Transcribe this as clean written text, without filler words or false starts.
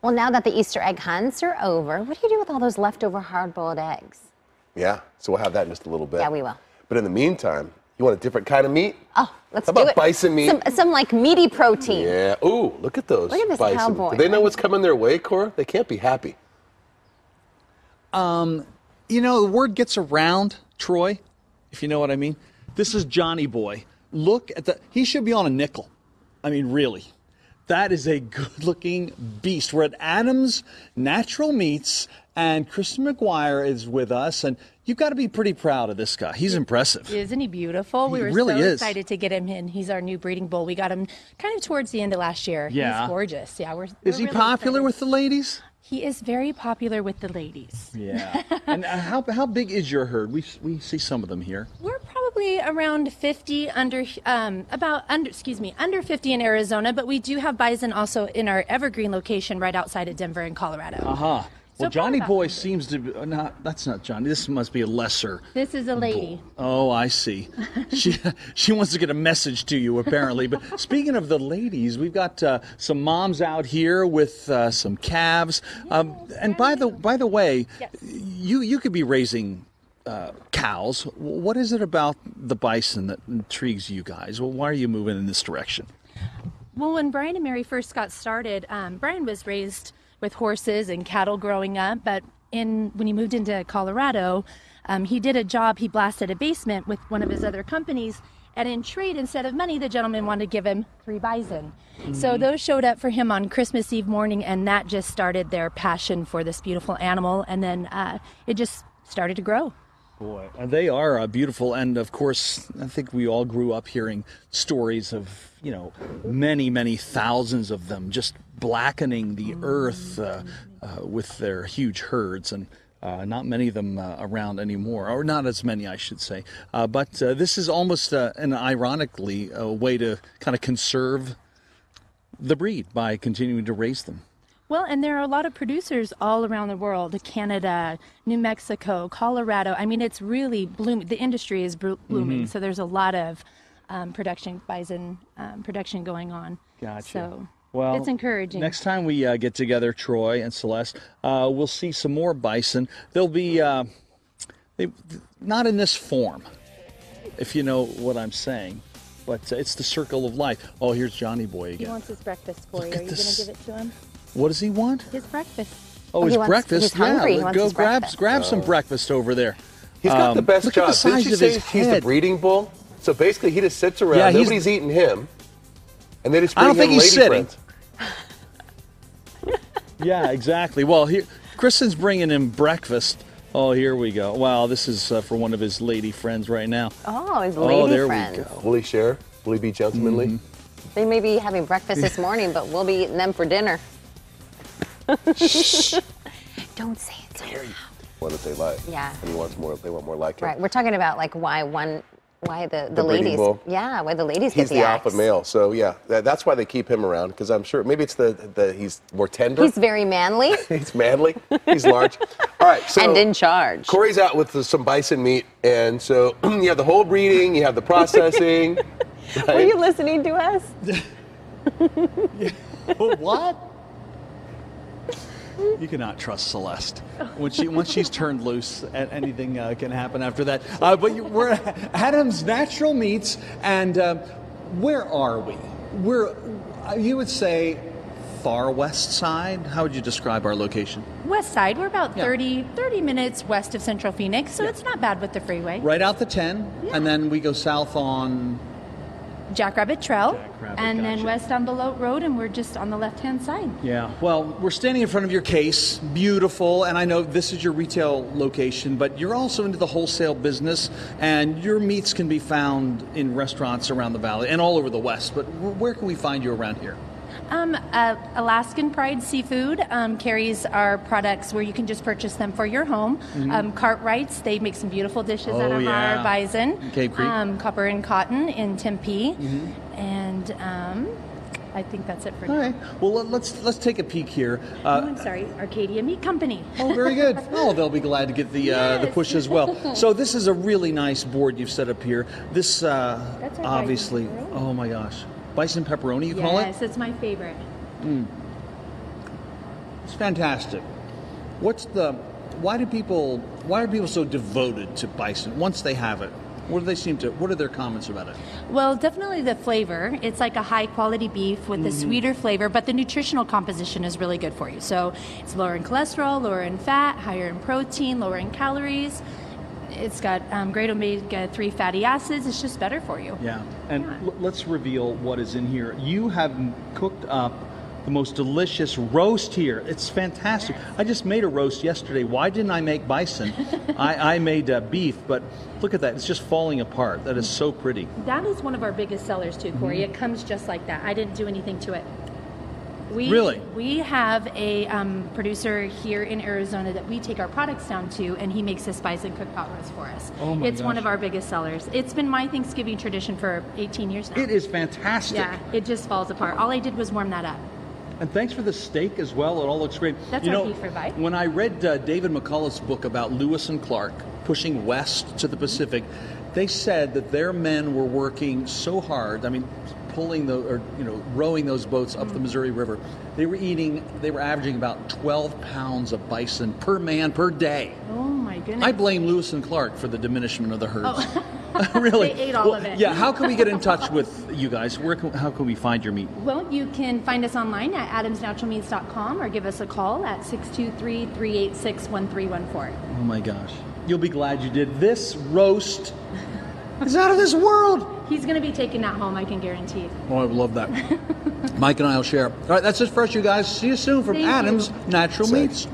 Well, now that the Easter egg hunts are over, what do you do with all those leftover hard-boiled eggs? Yeah, so we'll have that in just a little bit. Yeah, we will. But in the meantime, you want a different kind of meat? Oh, let's How do about it. bison meat? Some like meaty protein. Yeah. Ooh, look at those. Look at this bison. cowboy. Do they know what's coming their way, Cora? They can't be happy. You know, the word gets around, Troy, if you know what I mean. This is Johnny Boy. Look at he should be on a nickel. I mean, really. That is a good-looking beast. We're at Adams Natural Meats, and Kristen McGuire is with us, and you've got to be pretty proud of this guy. He's impressive. Isn't he beautiful? We were really so is. excited to get him in. He's our new breeding bull. We got him kind of towards the end of last year. Yeah. He's gorgeous. Yeah, we're Is he really popular excited. with the ladies? He is very popular with the ladies. Yeah. And how big is your herd? We see some of them here. We're probably around 50 under 50 in Arizona, but we do have bison also in our Evergreen location right outside of Denver in Colorado. Uh-huh. Well, So Johnny probably Boy about- seems to be, that's not Johnny. This must be a lesser. This is a lady. Oh, I see. She wants to get a message to you, apparently. But speaking of the ladies, we've got some moms out here with some calves. And by the way, Yes. you could be raising cows. What is it about the bison that intrigues you guys? Well, why are you moving in this direction? Well, when Brian and Mary first got started, Brian was raised with horses and cattle growing up, but when he moved into Colorado, he did a job. He blasted a basement with one of his other companies, and in trade, instead of money, the gentleman wanted to give him 3 bison. So those showed up for him on Christmas Eve morning, and that just started their passion for this beautiful animal, and then it just started to grow. Boy, they are beautiful, and of course, I think we all grew up hearing stories of, many thousands of them just blackening the earth with their huge herds, and not many of them around anymore, or not as many, I should say. But this is almost ironically a way to kind of conserve the breed by continuing to raise them. Well, and there are a lot of producers all around the world, Canada, New Mexico, Colorado. I mean, it's really blooming. The industry is blooming, so there's a lot of bison production going on. Gotcha. So Well, it's encouraging. Next time we get together, Troy and Celeste, we'll see some more bison. They'll be not in this form, if you know what I'm saying. But it's the circle of life. Oh, here's Johnny Boy again. He wants his breakfast, Cory. Look Are at you going this. to give it to him? What does he want? His breakfast. Oh, his he wants- breakfast. he's hungry. He Yeah, wants go his breakfast. grab some breakfast over there. He's got the best look job. At the size Didn't you of say his he's the head. breeding bull? So basically, he just sits around. Yeah, Nobody's eating him, and they just I bring don't think in he's lady sitting. friends. Yeah, exactly. Well, here, Kristen's bringing him breakfast. Oh, here we go. Wow, this is for one of his lady friends right now. Oh, his lady Oh, there friends. we go. Will he share? Will he be gentlemanly? They may be having breakfast this morning, but we'll be eating them for dinner. Don't say it so loud. What if they like? Yeah. And he wants more. They want more like him. Right. We're talking about like why the breeding ladies. bull. Yeah, why the ladies He's get the the alpha axe. male, so yeah, that's why they keep him around. Because I'm sure maybe it's the he's more tender. He's very manly He's manly. He's large. All right, so and in charge. Cory's out with some bison meat, and so you have the whole breeding, you have the processing. Were right? you listening to us? What? You cannot trust Celeste. Once she's turned loose, anything can happen after that. But we're at Adams Natural Meats, and where are we? We're, you would say, far west side. How would you describe our location? West side, we're about Yeah. 30 minutes west of Central Phoenix, so it's not bad with the freeway. Right out the 10, and then we go south on. Jackrabbit Trail, Jackrabbit, and then gotcha. west on Beloit Road, and we're just on the left-hand side. Yeah, well, we're standing in front of your case, beautiful, and I know this is your retail location, but you're also into the wholesale business, and your meats can be found in restaurants around the valley and all over the West, but where can we find you around here? Alaskan Pride Seafood carries our products where you can just purchase them for your home. Cartwrights, they make some beautiful dishes out Oh, of yeah. our bison. Cave Creek. Copper and Cotton in Tempe. And I think that's it for All now. right, well, let's take a peek here. Oh, I'm sorry, Arcadia Meat Company. Oh, very good. Oh, they'll be glad to get the Yes. push as well. So this is a really nice board you've set up here. This our obviously, bison pepperoni. oh my gosh, bison pepperoni you call it? Yes, it's my favorite. It's fantastic. Why are people so devoted to bison once they have it? What are their comments about it? Well, definitely the flavor. It's like a high quality beef with a sweeter flavor, but the nutritional composition is really good for you. So it's lower in cholesterol, lower in fat, higher in protein, lower in calories. It's got great omega-3 fatty acids. It's just better for you. Yeah, and let's reveal what is in here. You have cooked up the most delicious roast here. It's fantastic. Yes. I just made a roast yesterday. Why didn't I make bison? I made beef, but look at that. It's just falling apart. That is so pretty. That is one of our biggest sellers too, Cory. It comes just like that. I didn't do anything to it. Really? We have a producer here in Arizona that we take our products down to, and he makes this bison cooked pot roast for us. Oh my It's gosh. one of our biggest sellers. It's been my Thanksgiving tradition for 18 years now. It is fantastic. Yeah, it just falls apart. All I did was warm that up. And thanks for the steak as well. It all looks great. That's our beef ribeye. When I read David McCullough's book about Lewis and Clark pushing west to the Pacific, they said that their men were working so hard. I mean, rowing those boats up the Missouri River. They were averaging about 12 pounds of bison per man per day. Oh my goodness. I blame Lewis and Clark for the diminishment of the herds. Oh. Really? They ate all of it. Yeah, how can we get in touch with you guys? How can we find your meat? Well, you can find us online at adamsnaturalmeats.com or give us a call at 623-386-1314. Oh my gosh. You'll be glad you did. This roast is out of this world. He's going to be taking that home, I can guarantee. Oh, I love that. Mike and I will share. All right, that's it for us, you guys. See you soon from Thank Adam's you. Natural Meats.